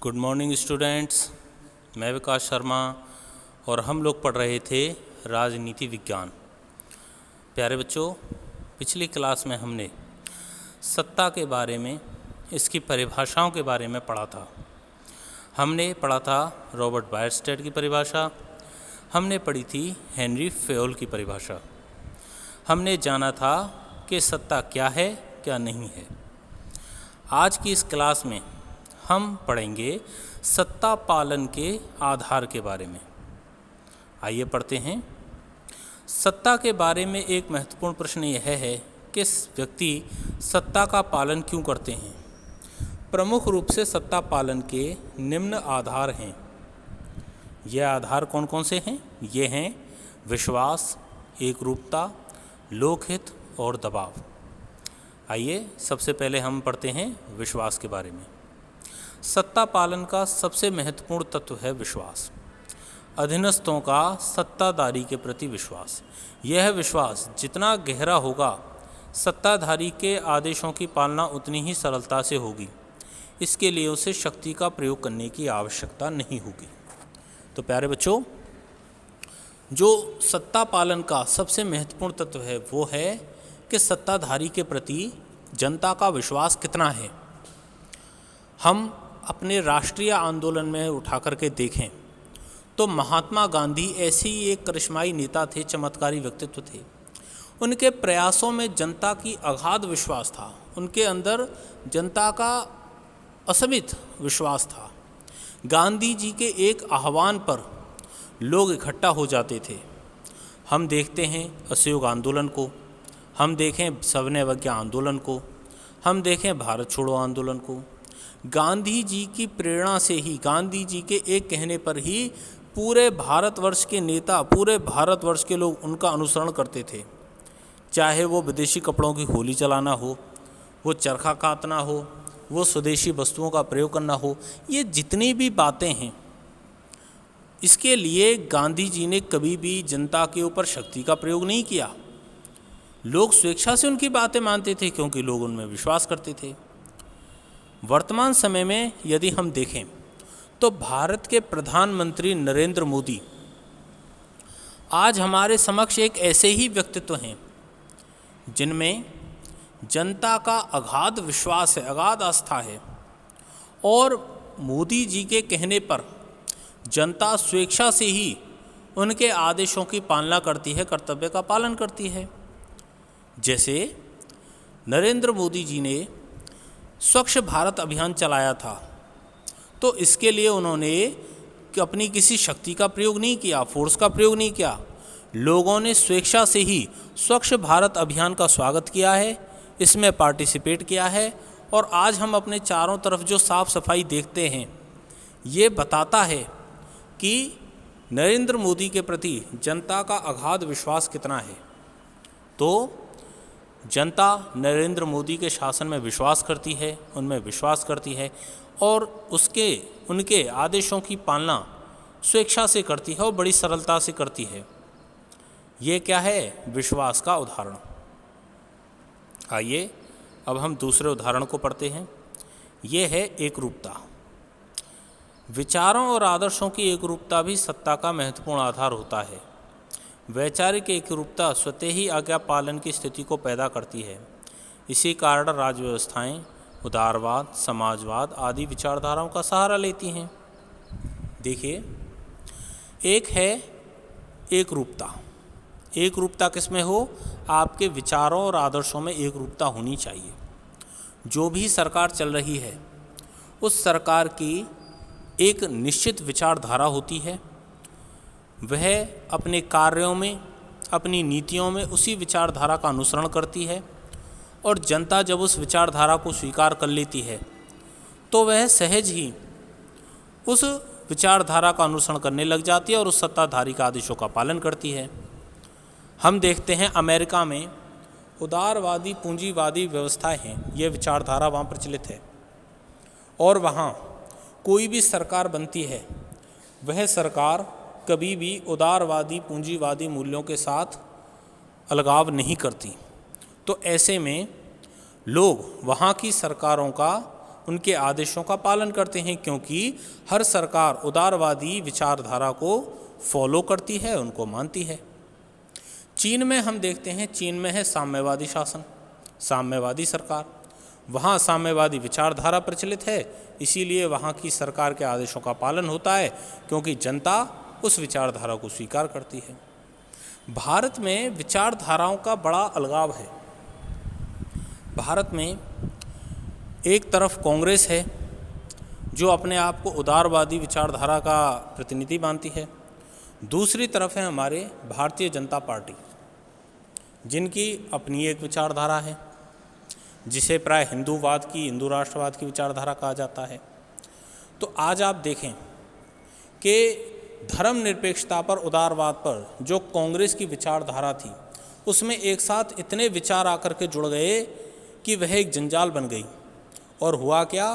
Good morning students. मैं विकास शर्मा और हम लोग पढ़ रहे थे राजनीति विज्ञान। प्यारे बच्चों, पिछली क्लास में हमने सत्ता के बारे में, इसकी परिभाषाओं के बारे में पढ़ा था। हमने पढ़ा था रॉबर्ट बायरस्टेड की परिभाषा, हमने पढ़ी थी हेनरी फेयोल की परिभाषा। हमने जाना था कि सत्ता क्या है क्या नहीं है। आज की इस क्लास में हम पढ़ेंगे सत्ता पालन के आधार के बारे में। आइए पढ़ते हैं। सत्ता के बारे में एक महत्वपूर्ण प्रश्न यह है कि व्यक्ति सत्ता का पालन क्यों करते हैं। प्रमुख रूप से सत्ता पालन के निम्न आधार हैं। ये आधार कौन कौन से हैं? ये हैं विश्वास, एकरूपता, लोकहित और दबाव। आइए सबसे पहले हम पढ़ते हैं विश्वास के बारे में। सत्ता पालन का सबसे महत्वपूर्ण तत्व है विश्वास। अधीनस्थों का सत्ताधारी के प्रति विश्वास। यह विश्वास जितना गहरा होगा, सत्ताधारी के आदेशों की पालना उतनी ही सरलता से होगी। इसके लिए उसे शक्ति का प्रयोग करने की आवश्यकता नहीं होगी। तो प्यारे बच्चों, जो सत्ता पालन का सबसे महत्वपूर्ण तत्व है वो है कि सत्ताधारी के प्रति जनता का विश्वास कितना है। हम अपने राष्ट्रीय आंदोलन में उठा करके देखें तो महात्मा गांधी ऐसे ही एक करिश्माई नेता थे, चमत्कारी व्यक्तित्व थे। उनके प्रयासों में जनता की अगाध विश्वास था, उनके अंदर जनता का असीमित विश्वास था। गांधी जी के एक आह्वान पर लोग इकट्ठा हो जाते थे। हम देखते हैं असहयोग आंदोलन को, हम देखें सविनय अवज्ञा आंदोलन को, हम देखें भारत छोड़ो आंदोलन को। गांधी जी की प्रेरणा से ही, गांधी जी के एक कहने पर ही पूरे भारतवर्ष के नेता, पूरे भारतवर्ष के लोग उनका अनुसरण करते थे। चाहे वो विदेशी कपड़ों की होली चलाना हो, वो चरखा काटना हो, वो स्वदेशी वस्तुओं का प्रयोग करना हो, ये जितनी भी बातें हैं, इसके लिए गांधी जी ने कभी भी जनता के ऊपर शक्ति का प्रयोग नहीं किया। लोग स्वेच्छा से उनकी बातें मानते थे क्योंकि लोग उनमें विश्वास करते थे। वर्तमान समय में यदि हम देखें तो भारत के प्रधानमंत्री नरेंद्र मोदी आज हमारे समक्ष एक ऐसे ही व्यक्तित्व हैं जिनमें जनता का अगाध विश्वास है, अगाध आस्था है, और मोदी जी के कहने पर जनता स्वेच्छा से ही उनके आदेशों की पालना करती है, कर्तव्य का पालन करती है। जैसे नरेंद्र मोदी जी ने स्वच्छ भारत अभियान चलाया था, तो इसके लिए उन्होंने अपनी किसी शक्ति का प्रयोग नहीं किया, फोर्स का प्रयोग नहीं किया। लोगों ने स्वेच्छा से ही स्वच्छ भारत अभियान का स्वागत किया है, इसमें पार्टिसिपेट किया है, और आज हम अपने चारों तरफ जो साफ सफाई देखते हैं, ये बताता है कि नरेंद्र मोदी के प्रति जनता का अगाध विश्वास कितना है। तो जनता नरेंद्र मोदी के शासन में विश्वास करती है, उनमें विश्वास करती है, और उनके आदेशों की पालना स्वेच्छा से करती है और बड़ी सरलता से करती है। ये क्या है? विश्वास का उदाहरण। आइए अब हम दूसरे उदाहरण को पढ़ते हैं। ये है एकरूपता। विचारों और आदर्शों की एकरूपता भी सत्ता का महत्वपूर्ण आधार होता है। वैचारिक एकरूपता स्वतः ही आज्ञा पालन की स्थिति को पैदा करती है। इसी कारण राज्य व्यवस्थाएं उदारवाद, समाजवाद आदि विचारधाराओं का सहारा लेती हैं। देखिए, एक है एकरूपता। एकरूपता किसमें हो? आपके विचारों और आदर्शों में एकरूपता होनी चाहिए। जो भी सरकार चल रही है, उस सरकार की एक निश्चित विचारधारा होती है। वह अपने कार्यों में, अपनी नीतियों में उसी विचारधारा का अनुसरण करती है, और जनता जब उस विचारधारा को स्वीकार कर लेती है तो वह सहज ही उस विचारधारा का अनुसरण करने लग जाती है और उस सत्ताधारी का आदेशों का पालन करती है। हम देखते हैं अमेरिका में उदारवादी पूंजीवादी व्यवस्थाएं हैं, ये विचारधारा वहाँ प्रचलित है, और वहाँ कोई भी सरकार बनती है, वह सरकार कभी भी उदारवादी पूंजीवादी मूल्यों के साथ अलगाव नहीं करती। तो ऐसे में लोग वहाँ की सरकारों का उनके आदेशों का पालन करते हैं, क्योंकि हर सरकार उदारवादी विचारधारा को फॉलो करती है, उनको मानती है। चीन में हम देखते हैं, चीन में है साम्यवादी शासन, साम्यवादी सरकार। वहाँ साम्यवादी विचारधारा प्रचलित है, इसीलिए वहाँ की सरकार के आदेशों का पालन होता है, क्योंकि जनता उस विचारधारा को स्वीकार करती है। भारत में विचारधाराओं का बड़ा अलगाव है। भारत में एक तरफ कांग्रेस है जो अपने आप को उदारवादी विचारधारा का प्रतिनिधि मानती है, दूसरी तरफ है हमारे भारतीय जनता पार्टी, जिनकी अपनी एक विचारधारा है, जिसे प्राय हिंदूवाद की, हिंदू राष्ट्रवाद की विचारधारा कहा जाता है। तो आज आप देखें कि धर्मनिरपेक्षता पर, उदारवाद पर जो कांग्रेस की विचारधारा थी, उसमें एक साथ इतने विचार आकर के जुड़ गए कि वह एक जंजाल बन गई। और हुआ क्या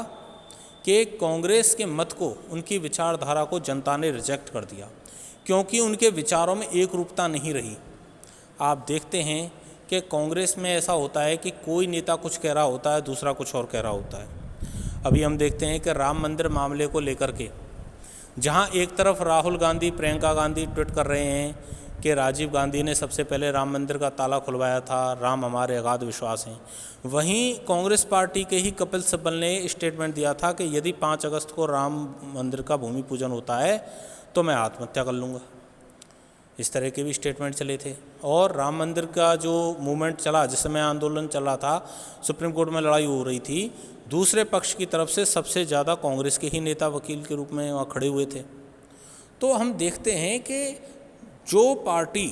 कि कांग्रेस के मत को, उनकी विचारधारा को जनता ने रिजेक्ट कर दिया, क्योंकि उनके विचारों में एक रूपता नहीं रही। आप देखते हैं कि कांग्रेस में ऐसा होता है कि कोई नेता कुछ कह रहा होता है, दूसरा कुछ और कह रहा होता है। अभी हम देखते हैं कि राम मंदिर मामले को लेकर के जहां एक तरफ राहुल गांधी, प्रियंका गांधी ट्वीट कर रहे हैं कि राजीव गांधी ने सबसे पहले राम मंदिर का ताला खुलवाया था, राम हमारे अगाध विश्वास हैं, वहीं कांग्रेस पार्टी के ही कपिल सिब्बल ने स्टेटमेंट दिया था कि यदि 5 अगस्त को राम मंदिर का भूमि पूजन होता है तो मैं आत्महत्या कर लूँगा। इस तरह के भी स्टेटमेंट चले थे। और राम मंदिर का जो मूवमेंट चला, जिस समय आंदोलन चल रहा था, सुप्रीम कोर्ट में लड़ाई हो रही थी, दूसरे पक्ष की तरफ से सबसे ज़्यादा कांग्रेस के ही नेता वकील के रूप में वहाँ खड़े हुए थे। तो हम देखते हैं कि जो पार्टी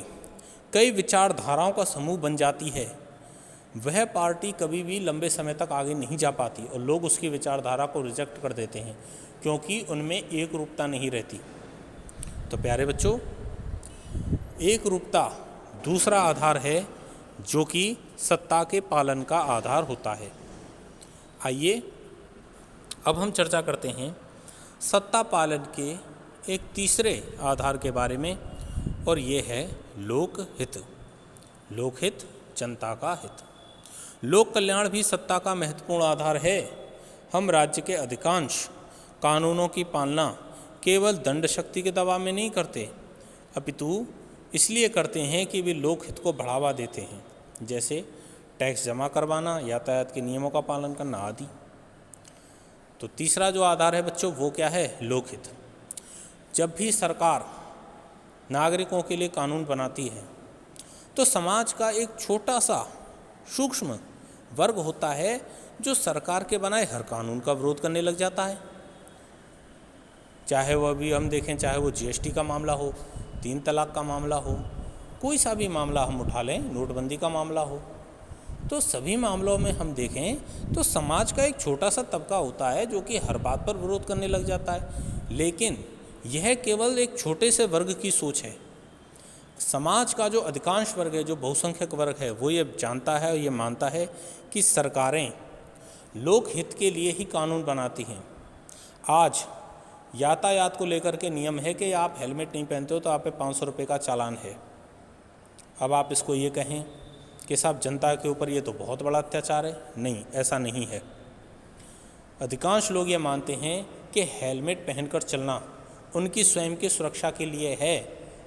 कई विचारधाराओं का समूह बन जाती है, वह पार्टी कभी भी लंबे समय तक आगे नहीं जा पाती और लोग उसकी विचारधारा को रिजेक्ट कर देते हैं, क्योंकि उनमें एक रूपता नहीं रहती। तो प्यारे बच्चों, एक रूपता दूसरा आधार है जो कि सत्ता के पालन का आधार होता है। आइए अब हम चर्चा करते हैं सत्ता पालन के एक तीसरे आधार के बारे में, और ये है लोकहित। लोकहित, जनता का हित। लोक कल्याण भी सत्ता का महत्वपूर्ण आधार है। हम राज्य के अधिकांश कानूनों की पालना केवल दंड शक्ति के दबाव में नहीं करते, अपितु इसलिए करते हैं कि वे लोकहित को बढ़ावा देते हैं, जैसे टैक्स जमा करवाना, यातायात के नियमों का पालन करना आदि। तो तीसरा जो आधार है बच्चों, वो क्या है? लोकहित। जब भी सरकार नागरिकों के लिए कानून बनाती है तो समाज का एक छोटा सा सूक्ष्म वर्ग होता है जो सरकार के बनाए हर कानून का विरोध करने लग जाता है। चाहे वह भी हम देखें, चाहे वो जीएसटी का मामला हो, 3 तलाक का मामला हो, कोई सा भी मामला हम उठा लें, नोटबंदी का मामला हो, तो सभी मामलों में हम देखें तो समाज का एक छोटा सा तबका होता है जो कि हर बात पर विरोध करने लग जाता है। लेकिन यह केवल एक छोटे से वर्ग की सोच है। समाज का जो अधिकांश वर्ग है, जो बहुसंख्यक वर्ग है, वो ये जानता है और ये मानता है कि सरकारें लोकहित के लिए ही कानून बनाती हैं। आज यातायात को लेकर के नियम है कि आप हेलमेट नहीं पहनते हो तो आप पे 500 रुपये का चालान है। अब आप इसको ये कहें कि साहब जनता के ऊपर ये तो बहुत बड़ा अत्याचार है। नहीं, ऐसा नहीं है। अधिकांश लोग ये मानते हैं कि हेलमेट पहनकर चलना उनकी स्वयं की सुरक्षा के लिए है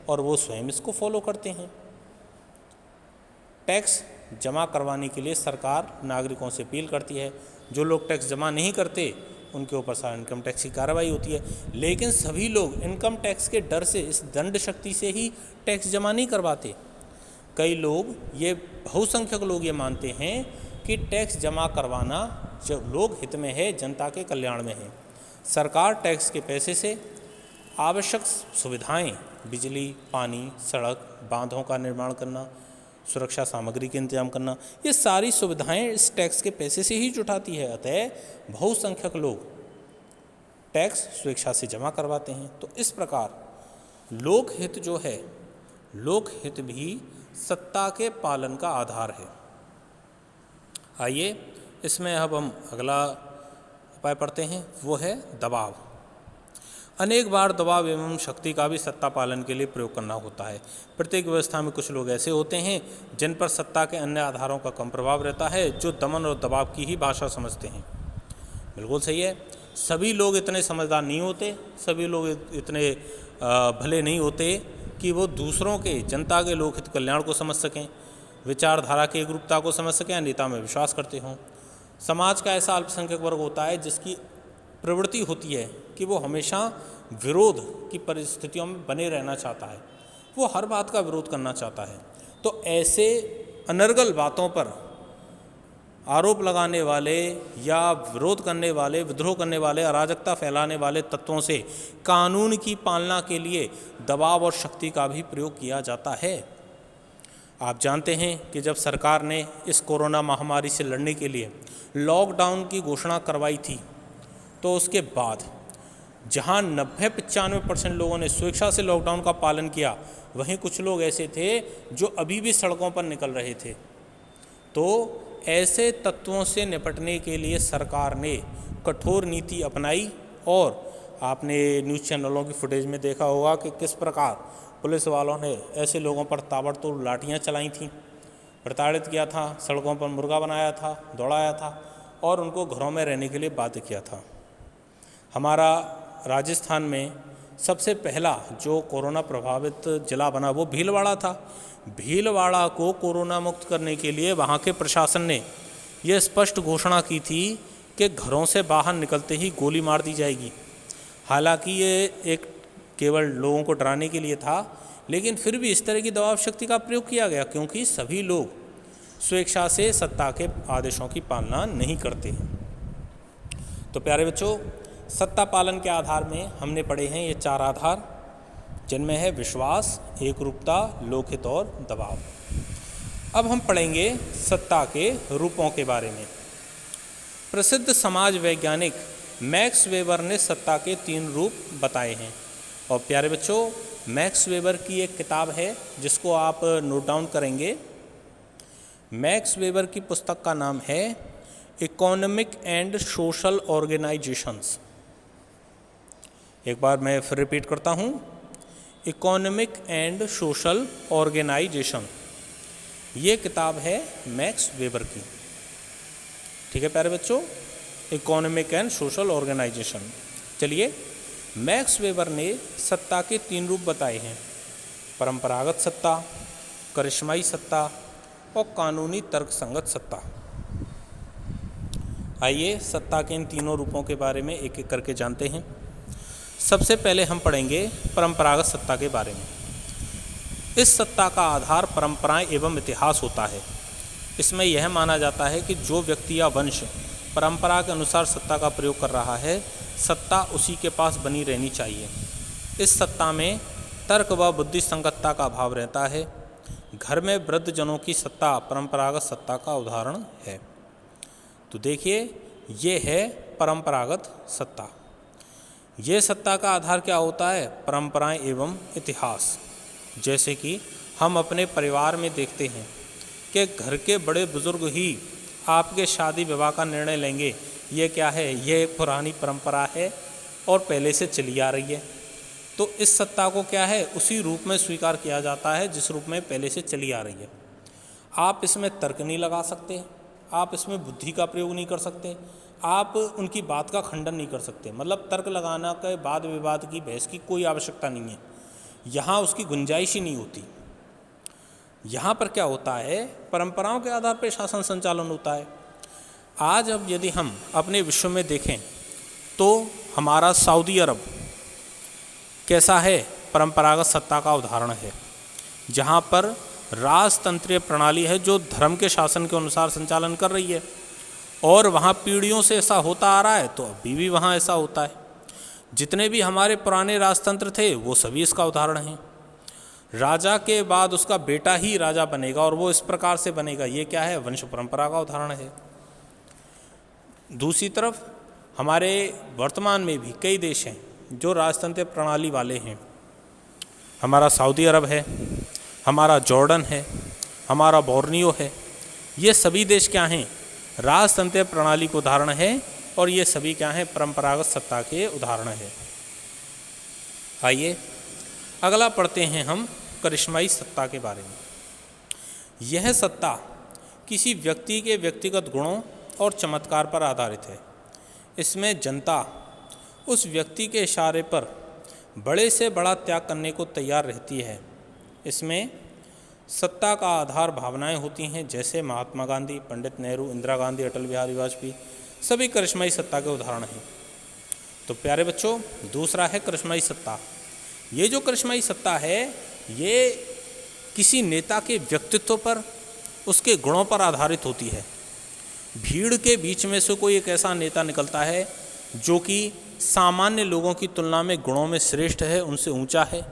और वो स्वयं इसको फॉलो करते हैं। टैक्स जमा करवाने के लिए सरकार नागरिकों से अपील करती है। जो लोग टैक्स जमा नहीं करते उनके ऊपर सारा इनकम टैक्स की कार्रवाई होती है। लेकिन सभी लोग इनकम टैक्स के डर से, इस दंड शक्ति से ही टैक्स जमा नहीं करवाते। कई लोग, ये बहुसंख्यक लोग ये मानते हैं कि टैक्स जमा करवाना जो लोक हित में है, जनता के कल्याण में है। सरकार टैक्स के पैसे से आवश्यक सुविधाएं, बिजली, पानी, सड़क, बांधों का निर्माण करना, सुरक्षा सामग्री के इंतजाम करना, ये सारी सुविधाएं इस टैक्स के पैसे से ही जुटाती है। अतः बहुसंख्यक लोग टैक्स स्वेच्छा से जमा करवाते हैं। तो इस प्रकार लोकहित जो है, लोकहित भी सत्ता के पालन का आधार है। आइए इसमें अब हम अगला उपाय पढ़ते हैं, वो है दबाव। अनेक बार दबाव एवं शक्ति का भी सत्ता पालन के लिए प्रयोग करना होता है। प्रत्येक व्यवस्था में कुछ लोग ऐसे होते हैं जिन पर सत्ता के अन्य आधारों का कम प्रभाव रहता है, जो दमन और दबाव की ही भाषा समझते हैं। बिल्कुल सही है। सभी लोग इतने समझदार नहीं होते, सभी लोग इतने भले नहीं होते कि वो दूसरों के, जनता के लोक हित कल्याण को समझ सकें, विचारधारा की एकरूपता को समझ सकें या नेता में विश्वास करते हों। समाज का ऐसा अल्पसंख्यक वर्ग होता है जिसकी प्रवृत्ति होती है कि वो हमेशा विरोध की परिस्थितियों में बने रहना चाहता है, वो हर बात का विरोध करना चाहता है। तो ऐसे अनर्गल बातों पर आरोप लगाने वाले या विरोध करने वाले, विद्रोह करने वाले, अराजकता फैलाने वाले तत्वों से कानून की पालना के लिए दबाव और शक्ति का भी प्रयोग किया जाता है। आप जानते हैं कि जब सरकार ने इस कोरोना महामारी से लड़ने के लिए लॉकडाउन की घोषणा करवाई थी, तो उसके बाद जहां 90-95% लोगों ने स्वेच्छा से लॉकडाउन का पालन किया, वहीं कुछ लोग ऐसे थे जो अभी भी सड़कों पर निकल रहे थे। तो ऐसे तत्वों से निपटने के लिए सरकार ने कठोर नीति अपनाई और आपने न्यूज़ चैनलों की फुटेज में देखा होगा कि किस प्रकार पुलिस वालों ने ऐसे लोगों पर ताबड़तोड़ लाठियां चलाई थीं, प्रताड़ित किया था, सड़कों पर मुर्गा बनाया था, दौड़ाया था और उनको घरों में रहने के लिए बाध्य किया था। हमारा राजस्थान में सबसे पहला जो कोरोना प्रभावित जिला बना वो भीलवाड़ा था। भीलवाड़ा को कोरोना मुक्त करने के लिए वहाँ के प्रशासन ने यह स्पष्ट घोषणा की थी कि घरों से बाहर निकलते ही गोली मार दी जाएगी। हालांकि ये एक केवल लोगों को डराने के लिए था, लेकिन फिर भी इस तरह की दबाव शक्ति का प्रयोग किया गया क्योंकि सभी लोग स्वेच्छा से सत्ता के आदेशों की पालना नहीं करते। तो प्यारे बच्चों, सत्ता पालन के आधार में हमने पढ़े हैं ये 4 आधार, जिनमें है विश्वास, एकरूपता, लोकहित और दबाव। अब हम पढ़ेंगे सत्ता के रूपों के बारे में। प्रसिद्ध समाज वैज्ञानिक मैक्स वेबर ने सत्ता के 3 रूप बताए हैं। और प्यारे बच्चों, मैक्स वेबर की एक किताब है जिसको आप नोट डाउन करेंगे। मैक्स वेबर की पुस्तक का नाम है इकोनॉमिक एंड सोशल ऑर्गेनाइजेशंस। एक बार मैं फिर रिपीट करता हूँ, इकोनॉमिक एंड सोशल ऑर्गेनाइजेशन, ये किताब है मैक्स वेबर की। ठीक है प्यारे बच्चों, इकोनॉमिक एंड सोशल ऑर्गेनाइजेशन। चलिए, मैक्स वेबर ने सत्ता के 3 रूप बताए हैं, परंपरागत सत्ता, करिश्माई सत्ता और कानूनी तर्कसंगत सत्ता। आइए सत्ता के इन तीनों रूपों के बारे में एक एक करके जानते हैं। सबसे पहले हम पढ़ेंगे परंपरागत सत्ता के बारे में। इस सत्ता का आधार परंपराएं एवं इतिहास होता है। इसमें यह माना जाता है कि जो व्यक्ति या वंश परंपरा के अनुसार सत्ता का प्रयोग कर रहा है, सत्ता उसी के पास बनी रहनी चाहिए। इस सत्ता में तर्क व बुद्धि संगतता का भाव रहता है। घर में वृद्ध जनों की सत्ता परंपरागत सत्ता का उदाहरण है। तो देखिए, ये है परंपरागत सत्ता। ये सत्ता का आधार क्या होता है? परंपराएं एवं इतिहास। जैसे कि हम अपने परिवार में देखते हैं कि घर के बड़े बुजुर्ग ही आपके शादी विवाह का निर्णय लेंगे। ये क्या है? ये एक पुरानी परंपरा है और पहले से चली आ रही है। तो इस सत्ता को क्या है, उसी रूप में स्वीकार किया जाता है जिस रूप में पहले से चली आ रही है। आप इसमें तर्क नहीं लगा सकते, आप इसमें बुद्धि का प्रयोग नहीं कर सकते, आप उनकी बात का खंडन नहीं कर सकते। मतलब तर्क लगाना के वाद विवाद की, बहस की कोई आवश्यकता नहीं है, यहाँ उसकी गुंजाइश ही नहीं होती। यहाँ पर क्या होता है, परंपराओं के आधार पर शासन संचालन होता है। आज अब यदि हम अपने विश्व में देखें तो हमारा सऊदी अरब कैसा है? परंपरागत सत्ता का उदाहरण है, जहाँ पर राजतंत्रीय प्रणाली है जो धर्म के शासन के अनुसार संचालन कर रही है और वहाँ पीढ़ियों से ऐसा होता आ रहा है, तो अभी भी वहाँ ऐसा होता है। जितने भी हमारे पुराने राजतंत्र थे वो सभी इसका उदाहरण हैं। राजा के बाद उसका बेटा ही राजा बनेगा और वो इस प्रकार से बनेगा। ये क्या है? वंश परंपरा का उदाहरण है। दूसरी तरफ हमारे वर्तमान में भी कई देश हैं जो राजतंत्र प्रणाली वाले हैं। हमारा सऊदी अरब है, हमारा जॉर्डन है, हमारा बोर्नियो है। ये सभी देश क्या हैं? राजतंत्र प्रणाली के उदाहरण है और ये सभी क्या हैं? परंपरागत सत्ता के उदाहरण है। आइए अगला पढ़ते हैं हम करिश्माई सत्ता के बारे में। यह सत्ता किसी व्यक्ति के व्यक्तिगत गुणों और चमत्कार पर आधारित है। इसमें जनता उस व्यक्ति के इशारे पर बड़े से बड़ा त्याग करने को तैयार रहती है। इसमें सत्ता का आधार भावनाएं होती हैं, जैसे महात्मा गांधी, पंडित नेहरू, इंदिरा गांधी, अटल बिहारी वाजपेयी सभी करिश्माई सत्ता के उदाहरण हैं। तो प्यारे बच्चों, दूसरा है करिश्माई सत्ता। ये जो करिश्माई सत्ता है ये किसी नेता के व्यक्तित्व पर, उसके गुणों पर आधारित होती है। भीड़ के बीच में से कोई एक ऐसा नेता निकलता है जो कि सामान्य लोगों की तुलना में गुणों में श्रेष्ठ है, उनसे ऊंचा है,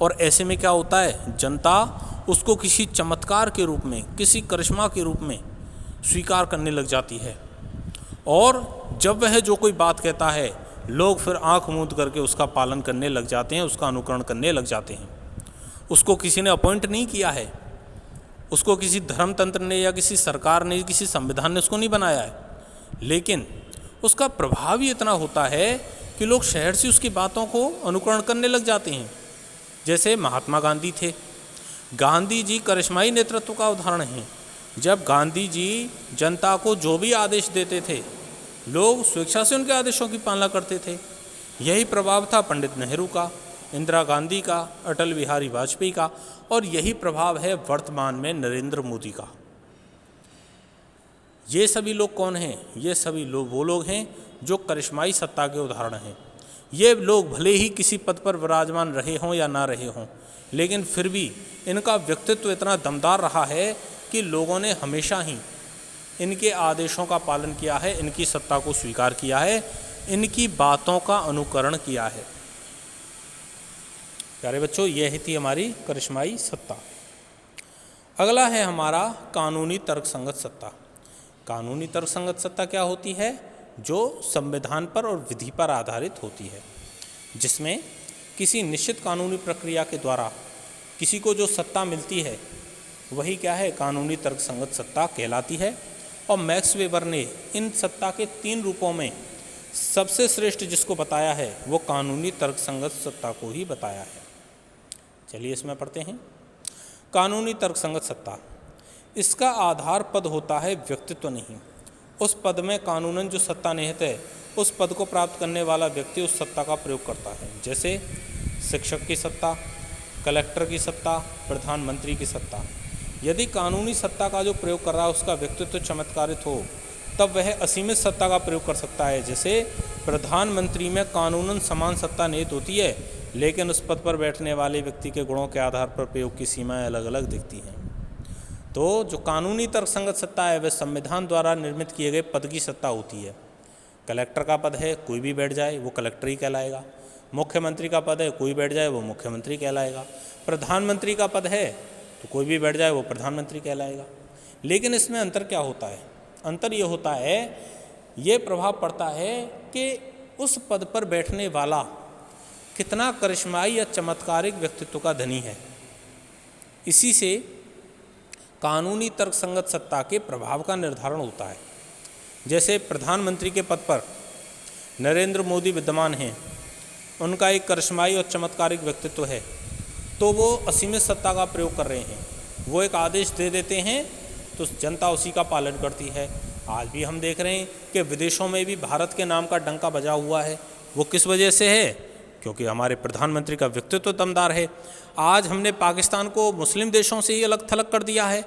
और ऐसे में क्या होता है, जनता उसको किसी चमत्कार के रूप में, किसी करिश्मा के रूप में स्वीकार करने लग जाती है। और जब वह जो कोई बात कहता है लोग फिर आंख मूंद करके उसका पालन करने लग जाते हैं, उसका अनुकरण करने लग जाते हैं। उसको किसी ने अपॉइंट नहीं किया है, उसको किसी धर्मतंत्र ने या किसी सरकार ने, किसी संविधान ने उसको नहीं बनाया है, लेकिन उसका प्रभाव ही इतना होता है कि लोग शहर से उसकी बातों को अनुकरण करने लग जाते हैं। जैसे महात्मा गांधी थे, गांधी जी करिश्माई नेतृत्व का उदाहरण हैं। जब गांधी जी जनता को जो भी आदेश देते थे लोग स्वेच्छा से उनके आदेशों की पालना करते थे। यही प्रभाव था पंडित नेहरू का, इंदिरा गांधी का, अटल बिहारी वाजपेयी का, और यही प्रभाव है वर्तमान में नरेंद्र मोदी का। ये सभी लोग कौन हैं? ये सभी लोग वो लोग हैं जो करिश्माई सत्ता के उदाहरण हैं। ये लोग भले ही किसी पद पर विराजमान रहे हों या ना रहे हों, लेकिन फिर भी इनका व्यक्तित्व इतना दमदार रहा है कि लोगों ने हमेशा ही इनके आदेशों का पालन किया है, इनकी सत्ता को स्वीकार किया है, इनकी बातों का अनुकरण किया है। प्यारे बच्चों, यह थी हमारी करिश्माई सत्ता। अगला है हमारा कानूनी तर्कसंगत सत्ता। कानूनी तर्कसंगत सत्ता क्या होती है? जो संविधान पर और विधि पर आधारित होती है, जिसमें किसी निश्चित कानूनी प्रक्रिया के द्वारा किसी को जो सत्ता मिलती है वही क्या है? कानूनी तर्कसंगत सत्ता कहलाती है। और मैक्स वेबर ने इन सत्ता के 3 रूपों में सबसे श्रेष्ठ जिसको बताया है वो कानूनी तर्कसंगत सत्ता को ही बताया है। चलिए इसमें पढ़ते हैं। कानूनी तर्कसंगत सत्ता, इसका आधार पद होता है, व्यक्तित्व नहीं। उस पद में कानूनन जो सत्ता निहित है उस पद को प्राप्त करने वाला व्यक्ति उस सत्ता का प्रयोग करता है। जैसे शिक्षक की सत्ता, कलेक्टर की सत्ता, प्रधानमंत्री की सत्ता। यदि कानूनी सत्ता का जो प्रयोग कर रहा है उसका व्यक्तित्व चमत्कारित हो तब वह असीमित सत्ता का प्रयोग कर सकता है। जैसे प्रधानमंत्री में कानूनन समान सत्ता निहित होती है, लेकिन उस पद पर बैठने वाले व्यक्ति के गुणों के आधार पर प्रयोग की सीमाएं अलग अलग दिखती हैं। तो जो कानूनी तर्कसंगत सत्ता है वह संविधान द्वारा निर्मित किए गए पद की सत्ता होती है। कलेक्टर का पद है, कोई भी बैठ जाए वो कलेक्टर ही कहलाएगा। मुख्यमंत्री का पद है, कोई बैठ जाए वो मुख्यमंत्री कहलाएगा। प्रधानमंत्री का पद है तो कोई भी बैठ जाए वो प्रधानमंत्री कहलाएगा। लेकिन इसमें अंतर क्या होता है? अंतर ये होता है, ये प्रभाव पड़ता है कि उस पद पर बैठने वाला कितना करिश्माई या चमत्कारिक व्यक्तित्व का धनी है। इसी से कानूनी तर्कसंगत सत्ता के प्रभाव का निर्धारण होता है। जैसे प्रधानमंत्री के पद पर नरेंद्र मोदी विद्यमान हैं, उनका एक करिश्माई और चमत्कारिक व्यक्तित्व है, तो वो असीमित सत्ता का प्रयोग कर रहे हैं। वो एक आदेश दे देते हैं तो जनता उसी का पालन करती है। आज भी हम देख रहे हैं कि विदेशों में भी भारत के नाम का डंका बजा हुआ है। वो किस वजह से है? क्योंकि हमारे प्रधानमंत्री का व्यक्तित्व दमदार है। आज हमने पाकिस्तान को मुस्लिम देशों से ही अलग थलग कर दिया है,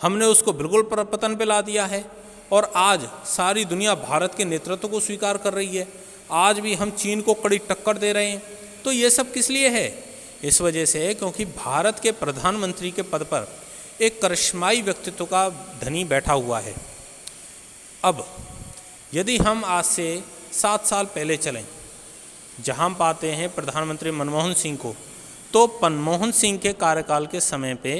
हमने उसको बिल्कुल पतन पे ला दिया है, और आज सारी दुनिया भारत के नेतृत्व को स्वीकार कर रही है। आज भी हम चीन को कड़ी टक्कर दे रहे हैं। तो ये सब किस लिए है? इस वजह से है क्योंकि भारत के प्रधानमंत्री के पद पर एक करिश्माई व्यक्तित्व का धनी बैठा हुआ है। अब यदि हम आज से 7 साल पहले चलें, जहां हम पाते हैं प्रधानमंत्री मनमोहन सिंह को, तो मनमोहन सिंह के कार्यकाल के समय पे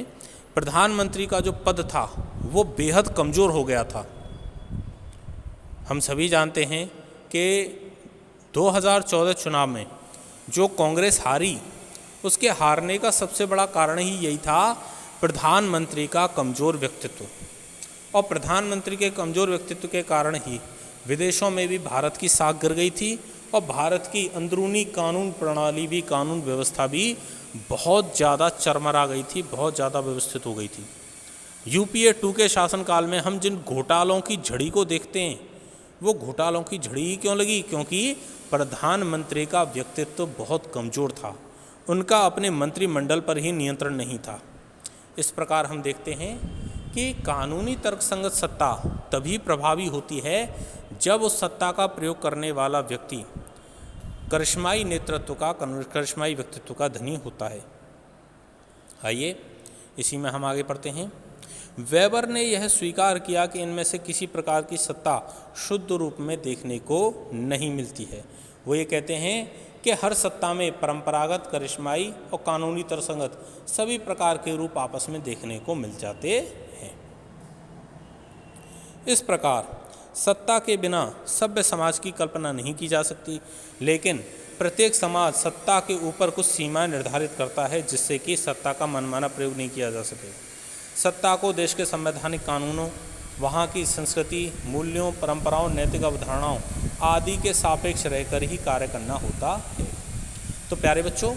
प्रधानमंत्री का जो पद था वो बेहद कमज़ोर हो गया था। हम सभी जानते हैं कि 2014 चुनाव में जो कांग्रेस हारी, उसके हारने का सबसे बड़ा कारण ही यही था, प्रधानमंत्री का कमज़ोर व्यक्तित्व। और प्रधानमंत्री के कमज़ोर व्यक्तित्व के कारण ही विदेशों में भी भारत की साख गिर गई थी, और भारत की अंदरूनी कानून प्रणाली भी, कानून व्यवस्था भी बहुत ज़्यादा चरमरा गई थी, बहुत ज़्यादा व्यवस्थित हो गई थी। UPA 2 के शासनकाल में हम जिन घोटालों की झड़ी को देखते हैं वो घोटालों की झड़ी ही क्यों लगी? क्योंकि प्रधानमंत्री का व्यक्तित्व बहुत कमज़ोर था, उनका अपने मंत्रिमंडल पर ही नियंत्रण नहीं था। इस प्रकार हम देखते हैं कि कानूनी तर्कसंगत सत्ता तभी प्रभावी होती है जब उस सत्ता का प्रयोग करने वाला व्यक्ति करिश्माई नेतृत्व का, करिश्माई व्यक्तित्व का धनी होता है। आइए इसी में हम आगे पढ़ते हैं। वेबर ने यह स्वीकार किया कि इनमें से किसी प्रकार की सत्ता शुद्ध रूप में देखने को नहीं मिलती है। वो ये कहते हैं कि हर सत्ता में परंपरागत, करिश्माई और कानूनी तर्कसंगत सभी प्रकार के रूप आपस में देखने को मिल जाते हैं। इस प्रकार सत्ता के बिना सभ्य समाज की कल्पना नहीं की जा सकती, लेकिन प्रत्येक समाज सत्ता के ऊपर कुछ सीमाएं निर्धारित करता है जिससे कि सत्ता का मनमाना प्रयोग नहीं किया जा सके। सत्ता को देश के संवैधानिक कानूनों, वहाँ की संस्कृति, मूल्यों, परंपराओं, नैतिक अवधारणाओं आदि के सापेक्ष रहकर ही कार्य करना होता है। तो प्यारे बच्चों,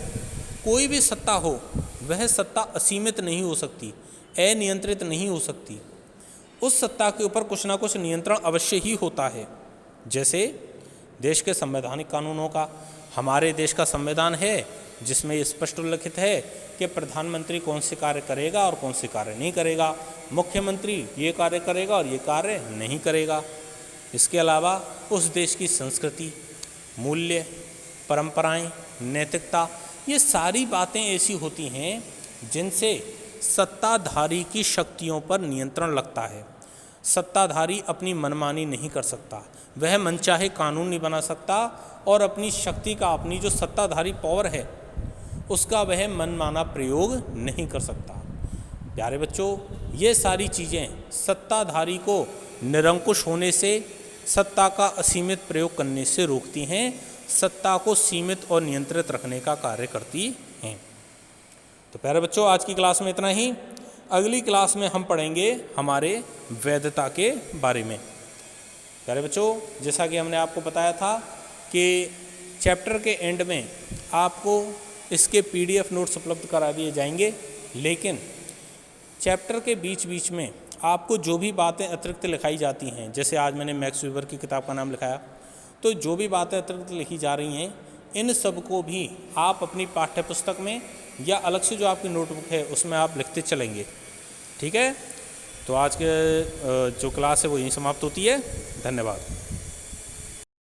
कोई भी सत्ता हो वह सत्ता असीमित नहीं हो सकती, अनियंत्रित नहीं हो सकती। उस सत्ता के ऊपर कुछ ना कुछ नियंत्रण अवश्य ही होता है। जैसे देश के संवैधानिक कानूनों का, हमारे देश का संविधान है जिसमें ये स्पष्ट उल्लिखित है कि प्रधानमंत्री कौन से कार्य करेगा और कौन से कार्य नहीं करेगा, मुख्यमंत्री ये कार्य करेगा और ये कार्य नहीं करेगा। इसके अलावा उस देश की संस्कृति, मूल्य, परंपराएं, नैतिकता, ये सारी बातें ऐसी होती हैं जिनसे सत्ताधारी की शक्तियों पर नियंत्रण लगता है। सत्ताधारी अपनी मनमानी नहीं कर सकता, वह मनचाहे कानून नहीं बना सकता और अपनी शक्ति का, अपनी जो सत्ताधारी पावर है उसका वह मनमाना प्रयोग नहीं कर सकता। प्यारे बच्चों, ये सारी चीज़ें सत्ताधारी को निरंकुश होने से, सत्ता का असीमित प्रयोग करने से रोकती हैं, सत्ता को सीमित और नियंत्रित रखने का कार्य करती हैं। तो प्यारे बच्चों, आज की क्लास में इतना ही। अगली क्लास में हम पढ़ेंगे हमारे वैधता के बारे में। प्यारे बच्चों, जैसा कि हमने आपको बताया था कि चैप्टर के एंड में आपको इसके PDF नोट्स उपलब्ध करा दिए जाएंगे, लेकिन चैप्टर के बीच बीच में आपको जो भी बातें अतिरिक्त लिखाई जाती हैं, जैसे आज मैंने मैक्स वेबर की किताब का नाम लिखाया, तो जो भी बातें अतिरिक्त लिखी जा रही हैं इन सब को भी आप अपनी पाठ्य पुस्तक में या अलग से जो आपकी नोटबुक है उसमें आप लिखते चलेंगे। ठीक है, तो आज के जो क्लास है वो यहीं समाप्त होती है। धन्यवाद।